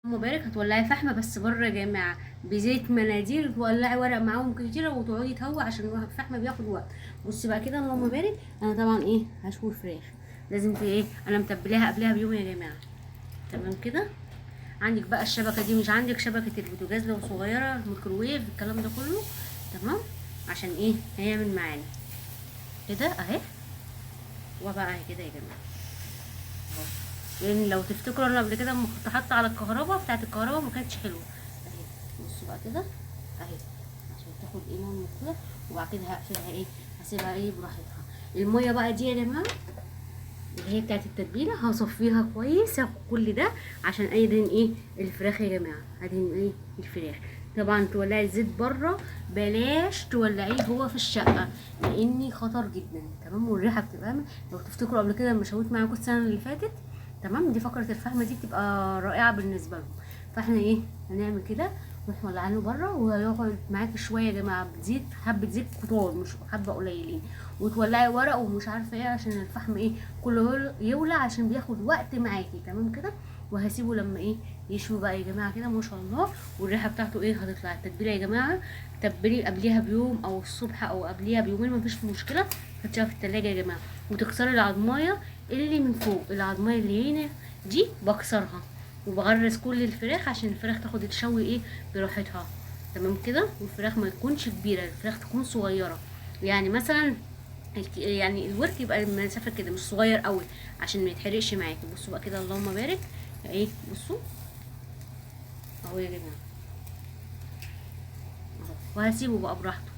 مبارك هتولعي فحمه بس بره يا جماعه بزيت مناديل، تولعي ورق معاهم كتيره وتقعدي تهوي عشان الفحم بياخد وقت. بصي بقى كده اللهم بارك. انا طبعا ايه هشوي الفراخ، لازم في ايه، انا متبلاها قبلها بيوم يا جماعه. تمام كده. عندك بقى الشبكه دي، مش عندك شبكه البوتاجاز لو صغيره، الميكروويف، الكلام ده كله تمام. عشان ايه هيعمل معانا كده اهي. وبقى كده يا جماعه اهو. لان لو تفتكروا انا قبل كده لما كنت حاطه على الكهرباء بتاعت الكهرباء ما كانتش حلوه اهي. بصوا بقى كده اهي، عشان تاخد ايه لون كده. وبعد كده هقفلها ايه، هسيبها ايه براحتها. الميه بقى دي يا جماعه اللي هي بتاعت التتبيله هصفيها كويس، هاخد كل ده عشان ادهن ايه الفراخ يا جماعه. هدهن ايه الفراخ. طبعا تولعي الزيت بره، بلاش تولعيه جوه في الشقه لاني خطر جدا. تمام. والريحه بتبقى لو تفتكروا قبل كده لما شويت معاكم السنه اللي فاتت تمام، دي فقره الفحمه دي بتبقى رائعه بالنسبه لهم. فاحنا ايه هنعمل كده، نروح مولعينه بره وهيقعد معاكي شويه يا جماعه بزيت، حبه زيت كتار مش حبه قليلين. وتولعي ورق ومش عارفه ايه عشان الفحم ايه كله يولع عشان بياخد وقت معاكي. تمام كده. وهسيبه لما ايه يشوي بقى يا جماعه كده ما شاء الله. والريحه بتاعته ايه هتطلع. التتبيله يا جماعه تبلي قبليها بيوم او الصبح او قبليها بيومين مفيش مشكله، حطيها في التلاجة يا جماعه. وتكسري العضمايه اللي من فوق، العضمايه اللي هنا دي بكسرها وبغرز كل الفراخ عشان الفراخ تاخد الشوي ايه براحتها. تمام كده. والفراخ ما تكونش كبيره، الفراخ تكون صغيره. يعني مثلا يعني الورك يبقى المسافه كده مش صغير قوي عشان ما يتحرقش معاكي. بصوا بقى كده اللهم بارك ايه. بصوا اهو يا جماعه اهو. وهسيبه بقى براحته.